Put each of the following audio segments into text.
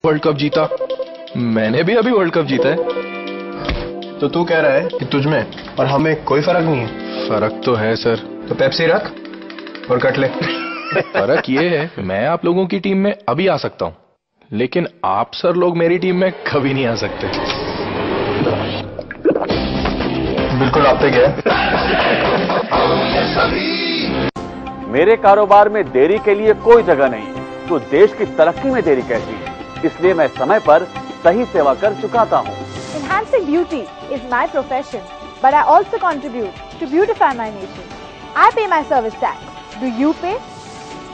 World cup जीता, मैंने भी अभी वर्ल्ड कप जीता है। तो तू कह रहा है कि तुझ में और हमें कोई फर्क नहीं है? फर्क तो है सर। तो पेप्सी रख और कट ले। फर्क ये है कि मैं आप लोगों की टीम में अभी आ सकता हूँ, लेकिन आप सर लोग मेरी टीम में कभी नहीं आ सकते। बिल्कुल आप पे गया। मेरे कारोबार में देरी के लिए कोई जगह नहीं है, तो देश की तरक्की में देरी कैसी है? इसलिए मैं समय पर सही सेवा कर चुकाता हूँ। Enhancing beauty is my profession, but I also contribute to beautify my nation. I pay my service tax. Do you pay?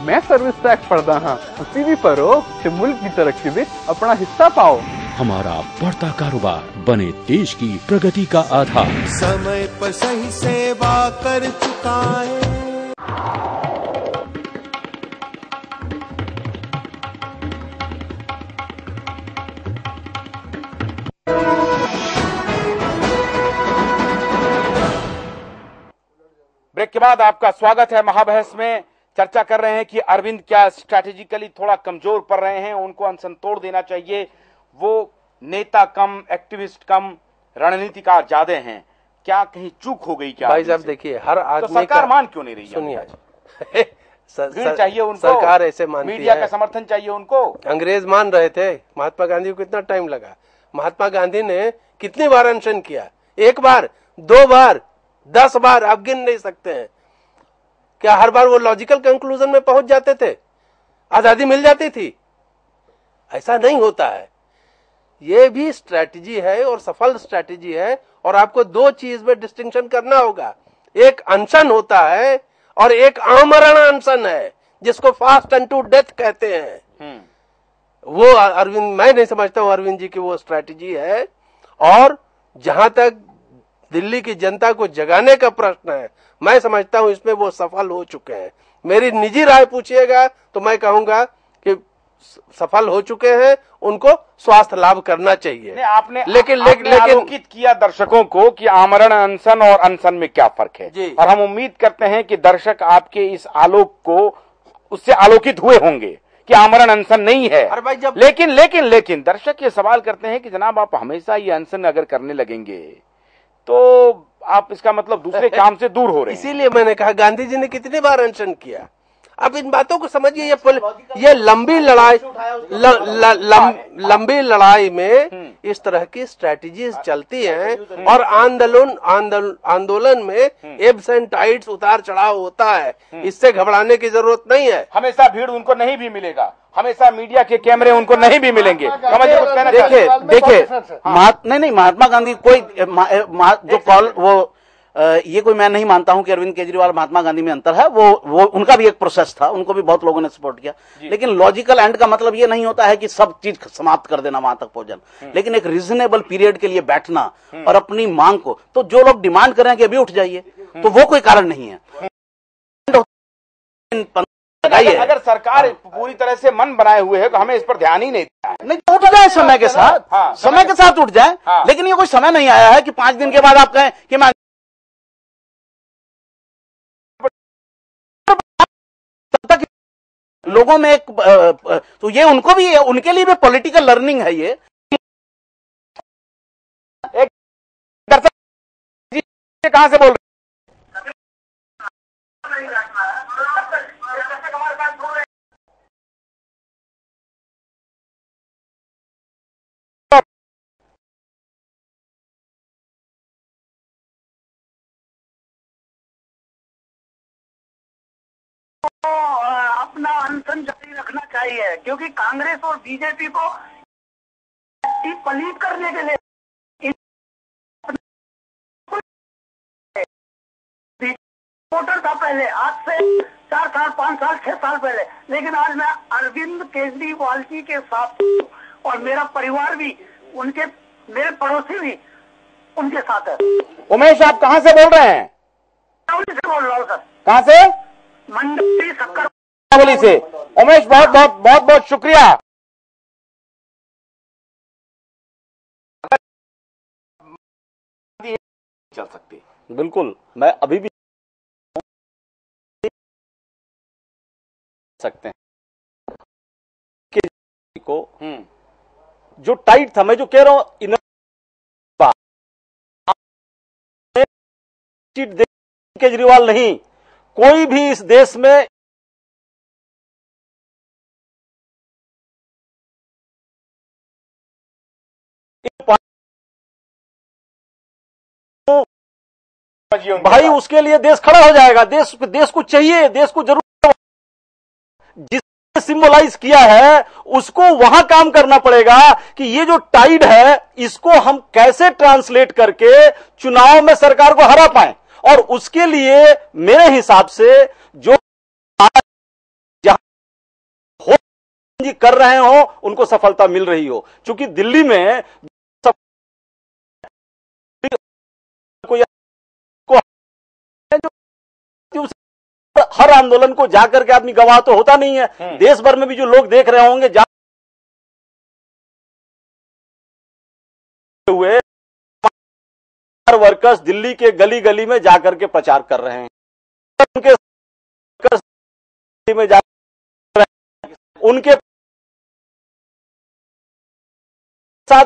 मैं सर्विस टैक्स भरदा हां, ਤੁਸੀਂ भी भरो ਤੇ मुल्क की तरक्की में अपना हिस्सा पाओ। हमारा बढ़ता कारोबार बने देश की प्रगति का आधार। समय पर सही सेवा कर चुकाए। ब्रेक के बाद आपका स्वागत है। महाबहस में चर्चा कर रहे हैं कि अरविंद क्या स्ट्रैटेजिकली थोड़ा कमजोर पड़ रहे हैं, उनको अनशन तोड़ देना चाहिए। वो नेता कम, एक्टिविस्ट कम, रणनीतिकार ज्यादा हैं। क्या कहीं चूक हो गई क्या? भाई साहब देखिए, हर आदमी तो सरकार मान क्यों नहीं रही? सुनिए, चाहिए उनको, सरकार ऐसे मानती है, मीडिया का समर्थन चाहिए उनको। अंग्रेज मान रहे थे, महात्मा गांधी को कितना टाइम लगा? महात्मा गांधी ने कितनी बार अनशन किया? एक बार, 2 बार, 10 बार, आप गिन नहीं सकते हैं। क्या हर बार वो लॉजिकल कंक्लूजन में पहुंच जाते थे? आजादी मिल जाती थी? ऐसा नहीं होता है। ये भी स्ट्रैटेजी है और सफल स्ट्रैटेजी है, और आपको 2 चीज में डिस्टिंक्शन करना होगा। एक अनशन होता है और एक आमरण अनशन है, जिसको फास्ट एंड टू डेथ कहते हैं। वो अरविंद, मैं नहीं समझता हूं अरविंद जी की वो स्ट्रैटेजी है। और जहां तक दिल्ली की जनता को जगाने का प्रश्न है, मैं समझता हूं इसमें वो सफल हो चुके हैं। मेरी निजी राय पूछिएगा तो मैं कहूंगा कि सफल हो चुके हैं, उनको स्वास्थ्य लाभ करना चाहिए। आपने लेकिन आलोकित किया दर्शकों को कि आमरण अनशन और अनशन में क्या फर्क है जी। और हम उम्मीद करते हैं कि दर्शक आपके इस आलोक को उससे आलोकित हुए होंगे कि आमरण अनशन नहीं है। अरे भाई जब लेकिन दर्शक ये सवाल करते हैं कि जनाब आप हमेशा ये अनशन अगर करने लगेंगे तो आप इसका मतलब दूसरे काम से दूर हो रहे हैं। इसीलिए मैंने कहा गांधी जी ने कितनी बार अनशन किया। अब इन बातों को समझिए। ये लंबी लड़ाई लंबी लड़ाई में इस तरह की स्ट्रैटेजीज चलती हैं, और आंदोलन में एब्स एंड टाइड्स, उतार चढ़ाव होता है। इससे घबराने की जरूरत नहीं है। हमेशा भीड़ उनको नहीं भी मिलेगा, हमेशा मीडिया के कैमरे उनको नहीं भी मिलेंगे। देखिए नहीं, महात्मा गांधी कोई जो कॉल वो ये कोई, मैं नहीं मानता हूं कि अरविंद केजरीवाल महात्मा गांधी में अंतर है। वो उनका भी एक प्रोसेस था, उनको भी बहुत लोगों ने सपोर्ट किया। लेकिन लॉजिकल एंड का मतलब ये नहीं होता है कि सब चीज समाप्त कर देना वहां तक पहुंचना, लेकिन एक रीजनेबल पीरियड के लिए बैठना और अपनी मांग को, तो जो लोग डिमांड कर रहे हैं कि अभी उठ जाइए, तो वो कोई कारण नहीं है। अगर सरकार पूरी तरह से मन बनाए हुए है तो हमें इस पर ध्यान ही नहीं दिया है। नहीं, उठ जाए समय के साथ, समय के साथ उठ जाए। लेकिन ये कोई समय नहीं आया है कि 5 दिन के बाद आप कहें कि मैं लोगों में एक तो ये उनको भी, उनके लिए भी पॉलिटिकल लर्निंग है। ये एक कहां से बोल रहे? अपना अनशन जारी रखना चाहिए, क्योंकि कांग्रेस और बीजेपी को पलीत करने के लिए वोटर था पहले, आज से 4 साल, 5 साल, 6 साल पहले। लेकिन आज मैं अरविंद केजरीवाल जी के साथ और मेरा परिवार भी, उनके मेरे पड़ोसी भी उनके साथ है। उमेश, आप कहां से बोल रहे हैं? से बोल रहा हूँ सर। कहां से? मंडी शक्कर से। उमेश, बहुत शुक्रिया। चल सकती, बिल्कुल, मैं अभी भी सकते हैं को जो टाइट था, मैं जो कह रहा हूं केजरीवाल नहीं, कोई भी इस देश में भाई उसके लिए देश खड़ा हो जाएगा। देश को चाहिए, देश को जरूर, जिसने सिंबलाइज किया है उसको वहां काम करना पड़ेगा कि ये जो टाइड है इसको हम कैसे ट्रांसलेट करके चुनाव में सरकार को हरा पाए। और उसके लिए मेरे हिसाब से जो जहां कर रहे हो उनको सफलता मिल रही हो, क्योंकि दिल्ली में हर आंदोलन को जाकर के आदमी गवाह तो होता नहीं है। देश भर में भी जो लोग देख रहे होंगे हुए वर्कर्स दिल्ली के गली गली में जाकर के प्रचार कर रहे हैं, उनके में जाकर उनके साथ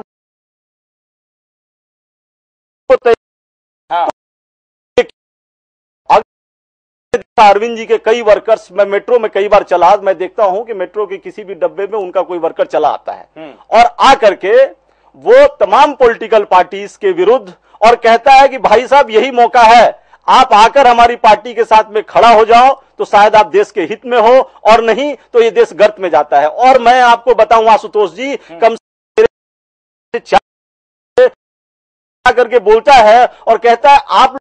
अरविंद जी के कई वर्कर्स, मैं मेट्रो में कई बार चला, मैं देखता हूं कि मेट्रो के किसी भी डब्बे में उनका कोई वर्कर चला आता है और आकर के वो तमाम पॉलिटिकल पार्टीज के विरुद्ध और कहता है कि भाई साहब यही मौका है, आप आकर हमारी पार्टी के साथ में खड़ा हो जाओ तो शायद आप देश के हित में हो, और नहीं तो ये देश गर्त में जाता है। और मैं आपको बताऊं आशुतोष जी, कम से करके बोलता है और कहता है आप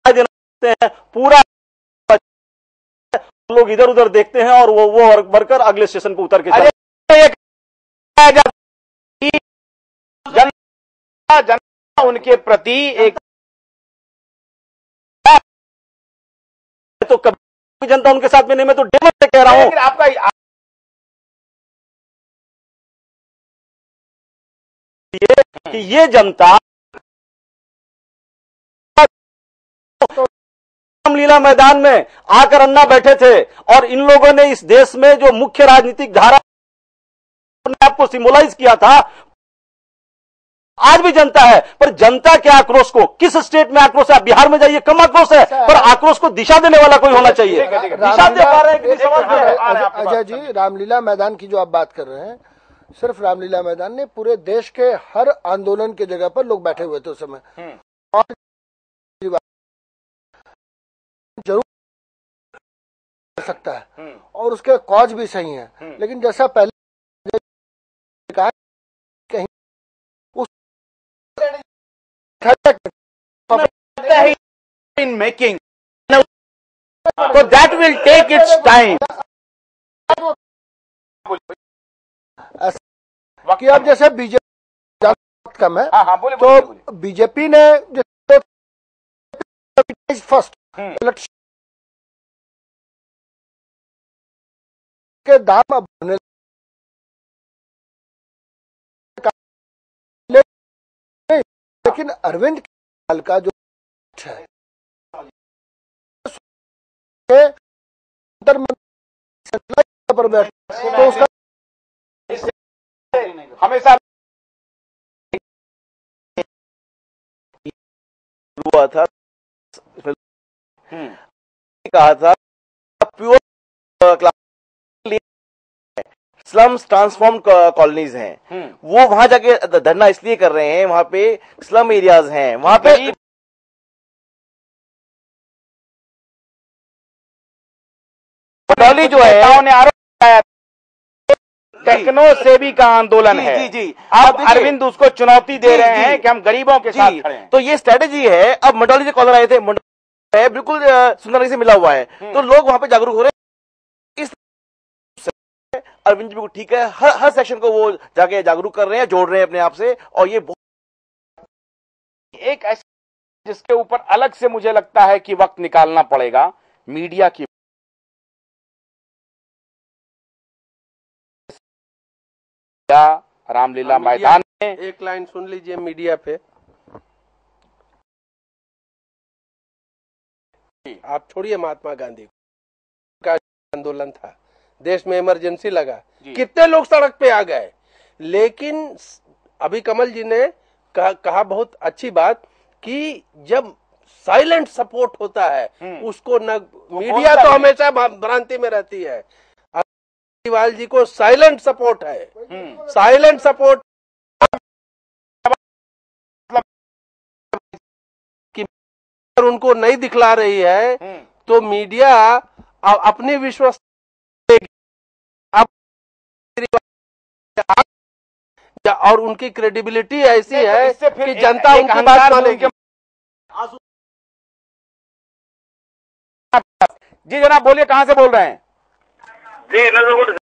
देना हैं, पूरा लोग इधर उधर देखते हैं और वो वर्कर अगले स्टेशन पर उतर के जनता उनके प्रति एक, तो कभी जनता उनके साथ में नहीं, मैं तो डेमन से कह रहा हूं आपका कि ये जनता रामलीला मैदान में आकर अन्ना बैठे थे और इन लोगों ने इस देश में जो मुख्य राजनीतिक धारा ने आपको सिंबलाइज किया था, आज भी जनता है, पर जनता के आक्रोश को, किस स्टेट में आक्रोश है, आप बिहार में जाइए कम आक्रोश है, पर आक्रोश को दिशा देने वाला कोई होना चाहिए। दिशा दे पा रहे हैं अजय जी, रामलीला मैदान की जो आप बात कर रहे हैं, सिर्फ रामलीला मैदान ने, पूरे देश के हर आंदोलन की जगह पर लोग बैठे हुए थे उस समय, और जरूर कर सकता है और उसके कॉज भी सही है, लेकिन जैसा पहले कहा कहीं उस in making, so that will take its time. कि अब जैसे बीजेपी कम है, तो बीजेपी ने फर्स्ट इलेक्शन के दाम अब बढ़ने, लेकिन अरविंद केजरीवाल का जो है पर बैठ, तो उसका हमेशा हुआ था, कहा था प्योर स्लम्स ट्रांसफॉर्म्ड कॉलोनीज हैं, वो वहां जाके धरना इसलिए कर रहे हैं, वहां पे स्लम एरियाज हैं, वहां पे मंडौली जो है ने आरोप लगाया टेक्नो सेवी का आंदोलन है। जी जी, अब अरविंद उसको चुनौती दे रहे हैं कि हम गरीबों के साथ खड़े हैं। तो ये स्ट्रेटेजी है। अब मंडौली से कॉलर आए थे, मंडौली बिल्कुल सुंदरनगर से मिला हुआ है, तो लोग वहां पे जागरूक हो रहे हैं। इस अरविंद जी बिल्कुल ठीक है, हर सेक्शन को वो जाके जागरूक कर रहे हैं, जोड़ रहे हैं अपने आप से, और ये एक ऐसा जिसके ऊपर अलग से मुझे लगता है कि वक्त निकालना पड़ेगा, मीडिया की। रामलीला मैदान में एक लाइन सुन लीजिए मीडिया पे, आप छोड़िए महात्मा गांधी का आंदोलन था, देश में इमरजेंसी लगा, कितने लोग सड़क पे आ गए। लेकिन अभी कमल जी ने कहा बहुत अच्छी बात कि जब साइलेंट सपोर्ट होता है उसको न मीडिया तो हमेशा भ्रांति में रहती है। केजरीवाल जी को साइलेंट सपोर्ट है, साइलेंट सपोर्ट कि उनको नहीं दिखला रही है तो मीडिया अपनी विश्वास और उनकी क्रेडिबिलिटी ऐसी है कि जनता उनकी बात मानेगी। जी जनाब बोलिए, कहां से बोल रहे हैं? जी नजरगुट।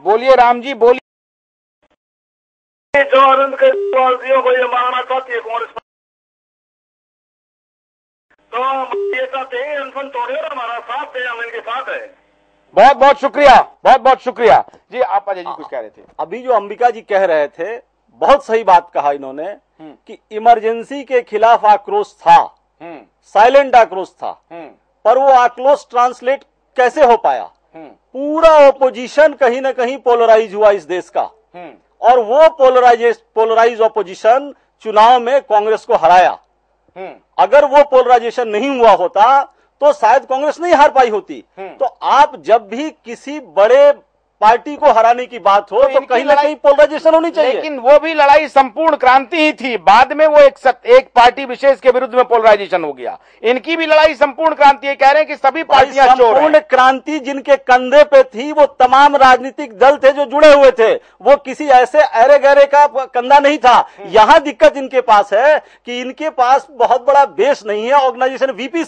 बोलिए राम जी, बोलिए। जो अरविंद केजरीवाल को ये मारना चाहती है कांग्रेस, तो ये चाहते हैं अनशन तोड़े और हमारा साथ दे, हम इनके साथ है। बहुत बहुत शुक्रिया, बहुत बहुत शुक्रिया जी। आप अजय जी कुछ कह रहे थे? अभी जो अंबिका जी कह रहे थे बहुत सही बात कहा इन्होंने कि इमरजेंसी के खिलाफ आक्रोश था, साइलेंट आक्रोश था, पर वो आक्रोश ट्रांसलेट कैसे हो पाया? पूरा ओपोजिशन कहीं ना कहीं पोलराइज हुआ इस देश का, और वो पोलराइज ओपोजिशन चुनाव में कांग्रेस को हराया। अगर वो पोलराइजेशन नहीं हुआ होता तो शायद कांग्रेस नहीं हार पाई होती। तो आप जब भी किसी बड़े पार्टी को हराने की बात हो तो कहीं ना कहीं पोलराइजेशन होनी चाहिए। लेकिन वो भी लड़ाई संपूर्ण क्रांति ही थी, बाद में वो एक पार्टी विशेष के विरुद्ध में पोलराइजेशन हो गया। इनकी भी लड़ाई संपूर्ण क्रांति है, कह रहे हैं कि सभी पार्टियां चोर हैं। संपूर्ण क्रांति जिनके कंधे पे थी वो तमाम राजनीतिक दल थे जो जुड़े हुए थे, वो किसी ऐसे अरे गहरे का कंधा नहीं था। यहां दिक्कत इनके पास है कि इनके पास बहुत बड़ा बेस नहीं है। ऑर्गेनाइजेशन वीपी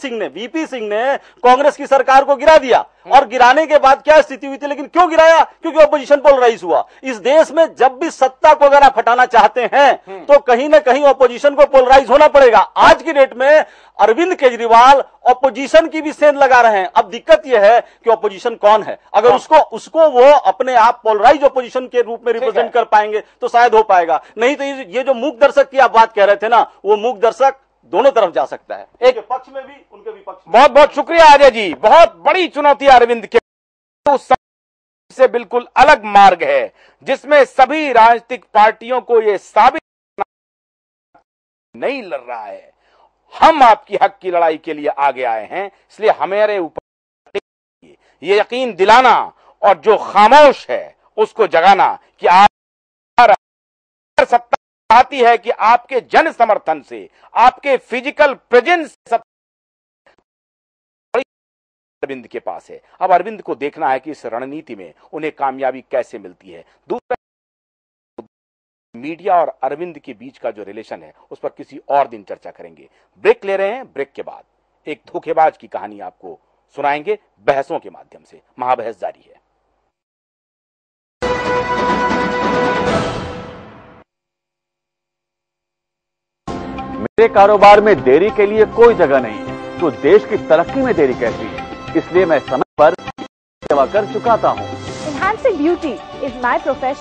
सिंह ने कांग्रेस की सरकार को गिरा दिया, और गिराने के बाद क्या स्थिति हुई थी? लेकिन क्यों गिराया? क्योंकि ऑपोजिशन पोलराइज हुआ। इस देश में जब भी सत्ता को अगर आप हटाना चाहते हैं तो कहीं ना कहीं ऑपोजिशन को पोलराइज होना पड़ेगा। आज की डेट में अरविंद केजरीवाल ऑपोजिशन की भी सेंध लगा रहे हैं। अब दिक्कत यह है कि ऑपोजिशन कौन है। अगर उसको वो अपने आप पोलराइज ऑपोजिशन के रूप में रिप्रेजेंट कर पाएंगे तो शायद हो पाएगा, नहीं तो ये जो मूक दर्शक की आप बात कह रहे थे ना, वो मूक दर्शक दोनों तरफ जा सकता है, एक पक्ष में भी उनके विपक्ष में। बहुत बहुत शुक्रिया अजय जी। बहुत बड़ी चुनौती अरविंद के उस से बिल्कुल अलग मार्ग है जिसमें सभी राजनीतिक पार्टियों को यह साबित नहीं लड़ रहा है हम आपकी हक की लड़ाई के लिए आगे आए हैं, इसलिए हमारे ऊपर ये यकीन दिलाना और जो खामोश है उसको जगाना कि आप सत्ता आती है कि आपके जन समर्थन से, आपके फिजिकल प्रेजेंस अरविंद के पास है। अब अरविंद को देखना है कि इस रणनीति में उन्हें कामयाबी कैसे मिलती है। दूसरा, मीडिया और अरविंद के बीच का जो रिलेशन है उस पर किसी और दिन चर्चा करेंगे। ब्रेक ले रहे हैं, ब्रेक के बाद एक धोखेबाज की कहानी आपको सुनाएंगे बहसों के माध्यम से। महाबहस जारी है। मेरे कारोबार में देरी के लिए कोई जगह नहीं है, तो देश की तरक्की में देरी कैसी है? इसलिए मैं समय पर सेवा कर चुकाता हूँ। Enhancing beauty is my profession.